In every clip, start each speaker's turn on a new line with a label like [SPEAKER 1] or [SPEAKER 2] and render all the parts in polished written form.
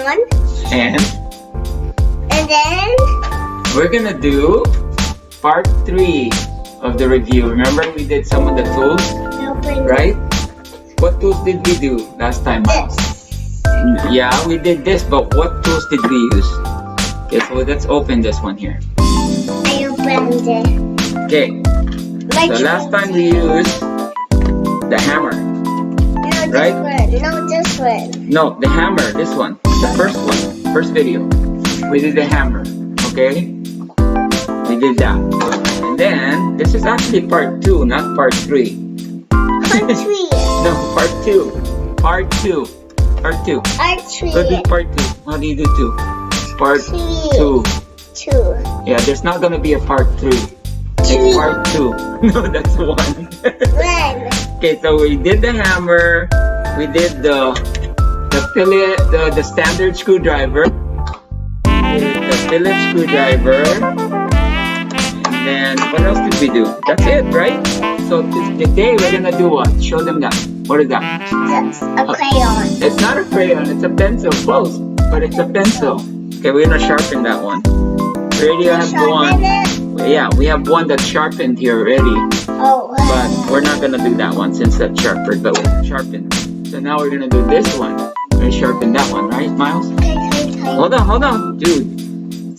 [SPEAKER 1] one.
[SPEAKER 2] And
[SPEAKER 1] then
[SPEAKER 2] we're gonna do part 3 of the review. Remember we did some of the tools, right? What tools did we do last time?
[SPEAKER 1] this.
[SPEAKER 2] Yeah, we did this, but what tools did we use? Okay, so let's open this one here.
[SPEAKER 1] I opened it.
[SPEAKER 2] Okay, so last time we used the hammer.
[SPEAKER 1] No,
[SPEAKER 2] right?
[SPEAKER 1] this one. No, this one.
[SPEAKER 2] No, the hammer, this one, the first one, first video. We did the hammer, okay? We did that. And then, this is actually part 2, not part 3.
[SPEAKER 1] Part 3.
[SPEAKER 2] No, part 2. Part 2. Part 2.
[SPEAKER 1] Part 3.
[SPEAKER 2] Go do part 2. How do you do 2? Part 2.
[SPEAKER 1] 2.
[SPEAKER 2] Yeah, there's not gonna be a part 3. It's part 2. No, that's 1.
[SPEAKER 1] When?
[SPEAKER 2] Okay, so we did the hammer. We did the Phillips, the standard screwdriver. The Phillips screwdriver. And then, what else did we do? That's it, right? So today we're gonna do what? Show them that. What is that?
[SPEAKER 1] That's a crayon.
[SPEAKER 2] It's not a crayon, it's a pencil. Close, but it's a pencil. Okay, we're gonna sharpen that one. We already have one. Yeah, we have one that's sharpened here already.
[SPEAKER 1] Oh.
[SPEAKER 2] But we're not gonna do that one since that's sharpened, but we're sharpened. So now we're gonna do this one. We're gonna sharpen that one, right, Miles? Hold on, dude.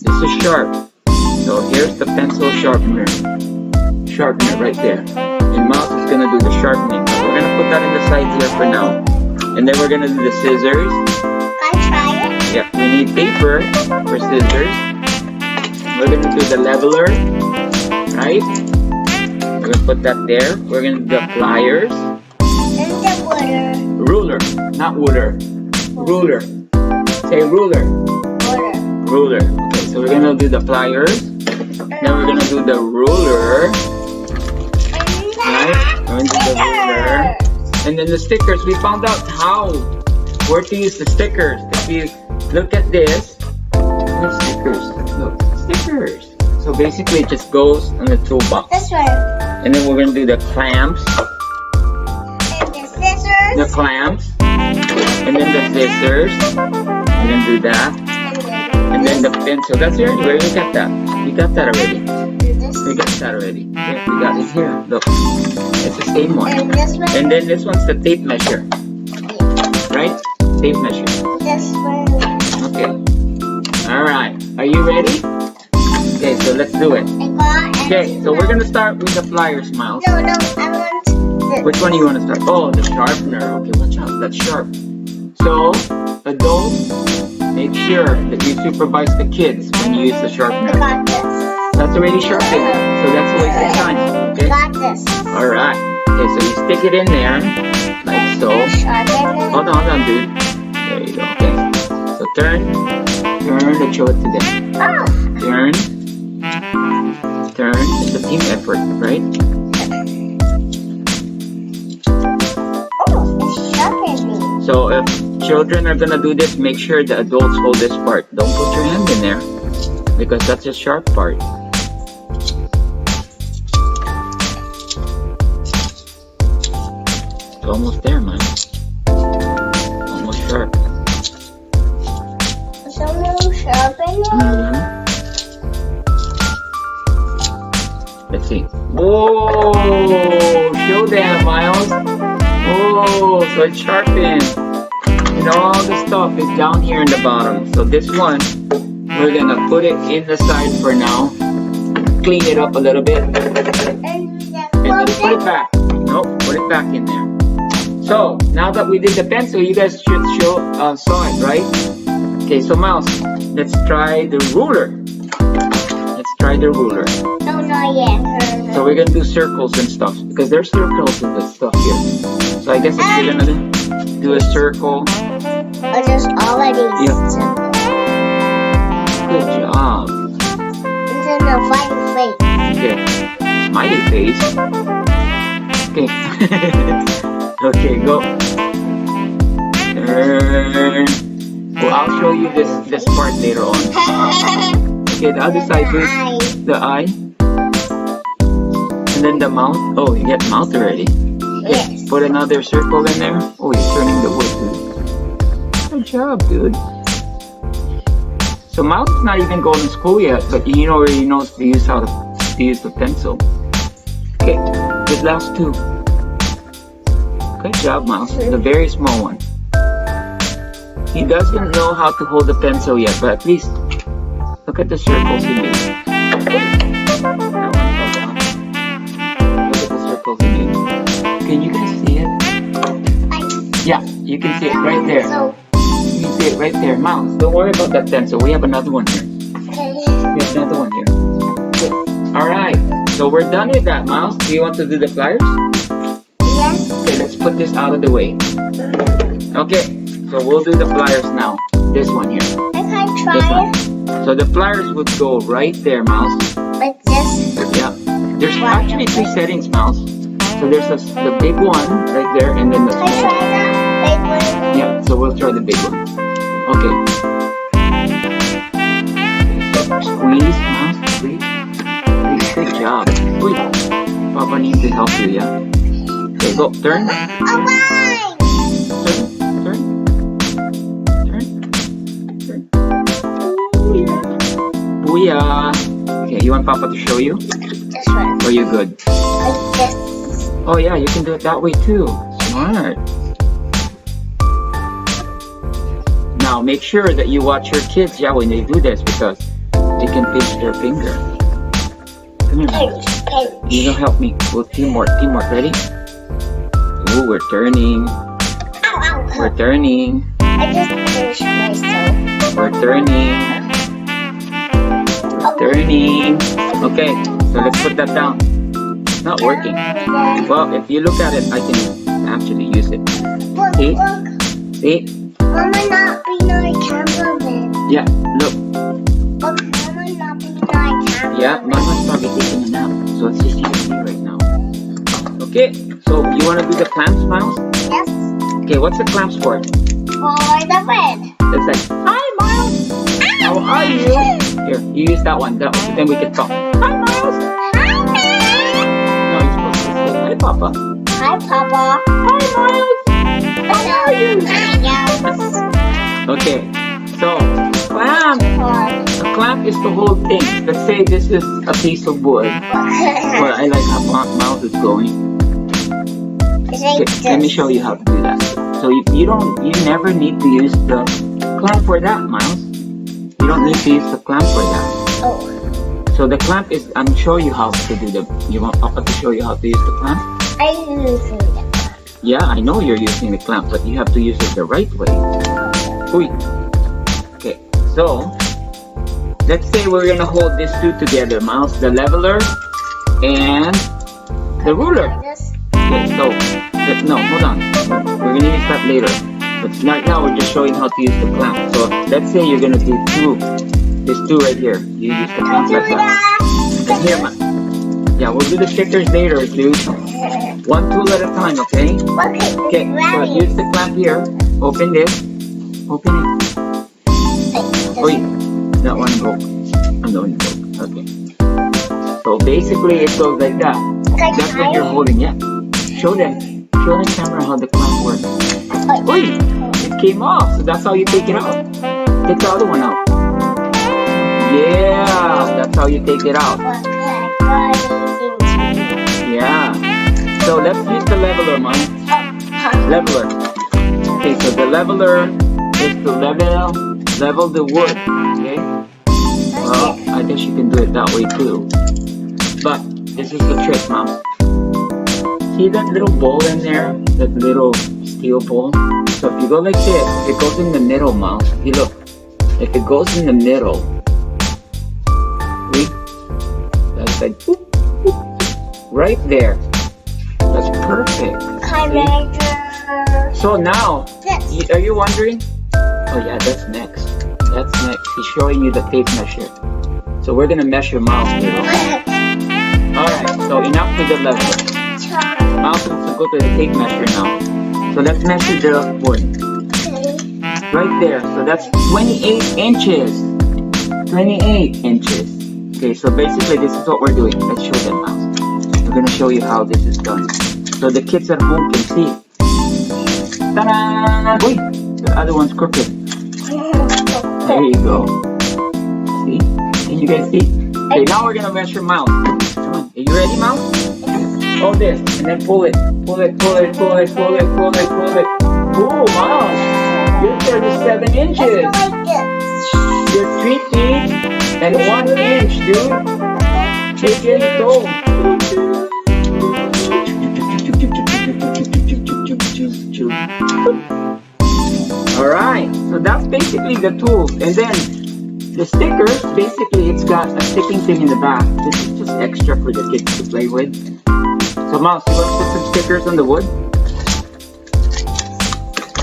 [SPEAKER 2] This is sharp. So here's the pencil sharpener. Sharpener right there. And Miles is gonna do the sharpening. So we're gonna put that in the side here for now. And then we're gonna do the scissors.
[SPEAKER 1] Can I try it?
[SPEAKER 2] Yeah, we need paper for scissors. We're gonna do the leveler, right? We're gonna put that there. We're gonna do the pliers.
[SPEAKER 1] And the water.
[SPEAKER 2] Ruler, not wooler. Ruler. Say ruler.
[SPEAKER 1] Water.
[SPEAKER 2] Ruler. Okay, so we're gonna do the pliers. Then we're gonna do the ruler. Right? We're gonna do the ruler. And then the stickers. We found out where to use the stickers. If you look at this, there's stickers. Look, stickers. So basically, it just goes on the toolbox.
[SPEAKER 1] This one.
[SPEAKER 2] And then we're gonna do the clamps.
[SPEAKER 1] And the scissors.
[SPEAKER 2] The clamps. And then the scissors. We're gonna do that. And then the pencil. That's already where you got that. You got that already. We got that already. Yeah, we got it here. Look. It's the same one.
[SPEAKER 1] And this one.
[SPEAKER 2] And then this one's the tape measure. Right? Tape measure.
[SPEAKER 1] This one.
[SPEAKER 2] Okay. Alright. Are you ready? Okay, so let's do it. Okay, so we're gonna start with the pliers, Miles.
[SPEAKER 1] No, I want this.
[SPEAKER 2] Which one do you want to start? Oh, the sharpener. Okay, watch out. That's sharp. So, adults, make sure that you supervise the kids when you use the sharpener.
[SPEAKER 1] I got this.
[SPEAKER 2] That's already sharpened, so that's a waste of time. Okay?
[SPEAKER 1] Got this.
[SPEAKER 2] Alright. Okay, so you stick it in there, like so.
[SPEAKER 1] Sharpen it.
[SPEAKER 2] Hold on, dude. There you go. Okay. So turn, and show it to them.
[SPEAKER 1] Oh.
[SPEAKER 2] Turn. It's a team effort, right?
[SPEAKER 1] Oh, it's sharpening.
[SPEAKER 2] So if children are gonna do this, make sure the adults hold this part. Don't put your hand in there, because that's a sharp part. It's almost there, man. Almost sharp.
[SPEAKER 1] Someone sharpening?
[SPEAKER 2] Let's see. Whoa! Show them, Miles. Whoa! So it's sharpened. And all the stuff is down here in the bottom. So this one, we're gonna put it in the side for now. Clean it up a little bit. And then put it back. Nope, put it back in there. So, now that we did the pencil, you guys should saw it, right? Okay, so Miles, let's try the ruler. Let's try the ruler.
[SPEAKER 1] No, not yet.
[SPEAKER 2] So we're gonna do circles and stuff, because there's circles and this stuff here. So I guess if you're gonna do a circle.
[SPEAKER 1] I just already.
[SPEAKER 2] Yeah. Good job.
[SPEAKER 1] It's in the fighting face.
[SPEAKER 2] Okay. Smiley face. Okay. Okay, go. Turn. Well, I'll show you this part later on. Okay, the other side is the eye. And then the mouth. Oh, you get mouth already.
[SPEAKER 1] Yes.
[SPEAKER 2] Put another circle in there. Oh, you're turning the wood, dude. Good job, dude. So Miles is not even going to school yet, but he already knows to use how to use the pencil. Okay, the last two. Good job, Miles. The very small one. He doesn't know how to hold the pencil yet, but at least look at the circles he made. That one fell down. Look at the circles he made. Can you guys see it? Yeah, you can see it right there. You can see it right there. Miles, don't worry about that pencil. We have another one here. We have another one here. Good. Alright, so we're done with that, Miles. Do you want to do the pliers?
[SPEAKER 1] Yes.
[SPEAKER 2] Okay, let's put this out of the way. Okay, so we'll do the pliers now. This one here.
[SPEAKER 1] I can
[SPEAKER 2] This
[SPEAKER 1] try
[SPEAKER 2] one. So the pliers would go right there, Miles.
[SPEAKER 1] like this.
[SPEAKER 2] Yeah. There's actually three settings, Miles. So there's the big one right there, and then the
[SPEAKER 1] Can I
[SPEAKER 2] small
[SPEAKER 1] try
[SPEAKER 2] one.
[SPEAKER 1] that? Big one.
[SPEAKER 2] Yeah, so we'll try the big one. Okay. Squeeze, Miles, squeeze. Good job. Squeeze. Papa needs to help you, yeah? Okay, go. Turn.
[SPEAKER 1] Oh, mine!
[SPEAKER 2] Turn. Booyah. Okay, you want Papa to show you?
[SPEAKER 1] This one.
[SPEAKER 2] Or are you good?
[SPEAKER 1] Like this.
[SPEAKER 2] Oh yeah, you can do it that way too. Smart. Now make sure that you watch your kids, yeah, when they do this, because they can pinch their finger. Come here, Miles.
[SPEAKER 1] Pinch.
[SPEAKER 2] You don't help me. We'll teamwork. Ready? Ooh, we're turning.
[SPEAKER 1] Ow, ow.
[SPEAKER 2] We're turning.
[SPEAKER 1] I just pinched myself.
[SPEAKER 2] We're turning. We're turning. Okay, so let's put that down. It's not working. Well, if you look at it, I can actually use it.
[SPEAKER 1] Look,
[SPEAKER 2] See?
[SPEAKER 1] look.
[SPEAKER 2] See?
[SPEAKER 1] Mama not be my cameraman.
[SPEAKER 2] Yeah, look.
[SPEAKER 1] Look, Mama not be my cameraman.
[SPEAKER 2] Yeah, Mama's probably taking a nap. So it's just you and me right now. Okay, so you want to do the clamps, Miles?
[SPEAKER 1] Yes.
[SPEAKER 2] Okay, what's the clamps for?
[SPEAKER 1] For the red.
[SPEAKER 2] It's like, hi, Miles. How are you? Here, you use that one. Then we can talk. Hi, Miles.
[SPEAKER 1] Hi, Mom.
[SPEAKER 2] No, you're supposed to say, hi, Papa.
[SPEAKER 1] Hi, Papa.
[SPEAKER 2] Hi, Miles. How are you?
[SPEAKER 1] Hi,
[SPEAKER 2] Okay, so clamp.
[SPEAKER 1] guys.
[SPEAKER 2] A clamp is to hold things. Let's say this is a piece of wood. Well, I like how Miles is going. Okay, let me show you how to do that. So you never need to use the clamp for that, Miles. You don't need to use the clamp for that.
[SPEAKER 1] Oh,
[SPEAKER 2] So the clamp is, I'm showing you how to do you want Papa to show you how to use the clamp?
[SPEAKER 1] I'm using it.
[SPEAKER 2] Yeah, I know you're using the clamp, but you have to use it the right way. Uy. Okay, so let's say we're gonna hold these two together, Miles. The leveler and the ruler.
[SPEAKER 1] This.
[SPEAKER 2] Okay, so no, hold on. We're gonna use that later. But right now we're just showing how to use the clamp. So let's say you're gonna do these two right here. You use the clamp like that. And here, yeah, we'll do the stickers later, dude. One tool at a time, okay? Okay, so use the clamp here. Open this. Open it. Oi, that one broke. That one broke. Okay. So basically it goes like that. That's what you're holding, yeah. Show the camera how the clamp works. Oi, it came off. So that's how you take it out. Take the other one out. Yeah, that's how you take it out. Yeah. So let's use the leveler, man. Leveler. Okay, so the leveler is to level the wood. Okay. Well, I guess you can do it that way too. But this is the trick, Mom. See that little bowl in there? That little steel bowl? So if you go like this, it goes in the middle, Mom. See, look. If it goes in the middle, see? That's like boop, boop, boop, right there. That's perfect. See? So now, are you wondering? Oh yeah, that's next. That's next. He's showing you the tape measure. So we're gonna measure Miles' middle. Alright, so enough with the level. Miles wants to go to the tape measure now. So let's measure the wood. Right there. So that's 28 inches. 28 inches. Okay, so basically this is what we're doing. Let's show them, Miles. We're gonna show you how this is done. So the kids at home can see. Ta-da! Wait, the other one's crooked. There you go. Can you guys see? Okay, now we're gonna measure Mouse. Come on, are you ready, Mouse? Hold this, and then pull it. Pull it, pull it, pull it, pull it, pull it, pull it. Ooh, Mouse, you're 37 inches. You're 3 feet and 1 inch, dude. You're getting tall. Alright, so that's basically the tools. And then the stickers, basically it's got a sticking thing in the back. This is just extra for the kids to play with. So Mouse, you want to put some stickers on the wood?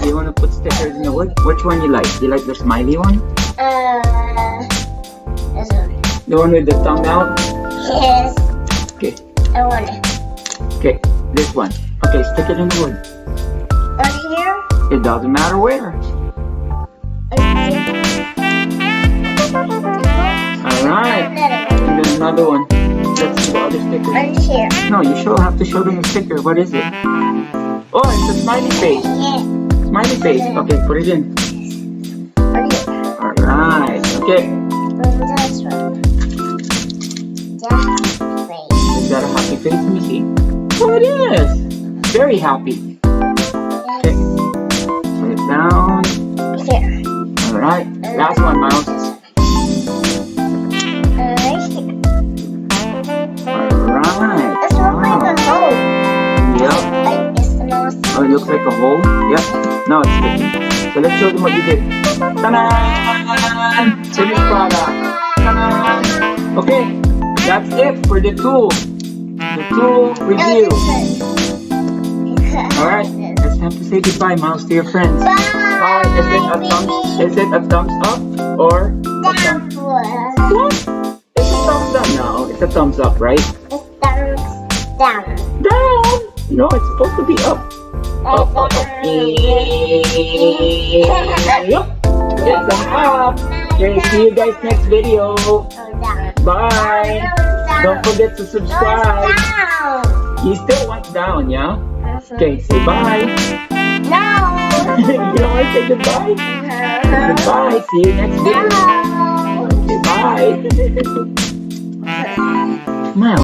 [SPEAKER 2] Do you want to put stickers in the wood? Which one you like? Do you like the smiley one?
[SPEAKER 1] This one.
[SPEAKER 2] The one with the tongue out?
[SPEAKER 1] Yes.
[SPEAKER 2] Okay.
[SPEAKER 1] I want it.
[SPEAKER 2] Okay, this one. Okay, stick it in the wood.
[SPEAKER 1] On here?
[SPEAKER 2] It doesn't matter where. Alright. And then another one. Let's see the other sticker.
[SPEAKER 1] On here.
[SPEAKER 2] No, you have to show them the sticker. What is it? Oh, it's a smiley face.
[SPEAKER 1] Yeah.
[SPEAKER 2] Smiley face. Okay, put it in.
[SPEAKER 1] On here.
[SPEAKER 2] Alright. Okay.
[SPEAKER 1] This one.
[SPEAKER 2] Is that a happy face? Let me see. Oh, it is. Very happy. Okay. Put it down.
[SPEAKER 1] Here.
[SPEAKER 2] Alright. Last one, Mouse. Alright.
[SPEAKER 1] This looks like a hole.
[SPEAKER 2] Yep.
[SPEAKER 1] Like it's the most.
[SPEAKER 2] Oh, it looks like a hole? Yep. Now it's sticking. So let's show them what you did. Ta-da! Finished product. Ta-da! Okay. That's it for the tool. The tool review. Alright. It's time to say goodbye, Mouse, to your friends.
[SPEAKER 1] Bye.
[SPEAKER 2] Is it a thumbs up or a thumbs what? It's a thumbs up. No, it's a thumbs up, right?
[SPEAKER 1] It's thumbs down.
[SPEAKER 2] Down. No, it's supposed to be up. Up, up, up. Yep. It's an up. Okay, see you guys next video. Bye. Don't forget to subscribe. You still want down, yeah? Okay, say bye.
[SPEAKER 1] No.
[SPEAKER 2] You don't want to say goodbye? Goodbye. See you next video.
[SPEAKER 1] No.
[SPEAKER 2] Okay, bye. Mouse.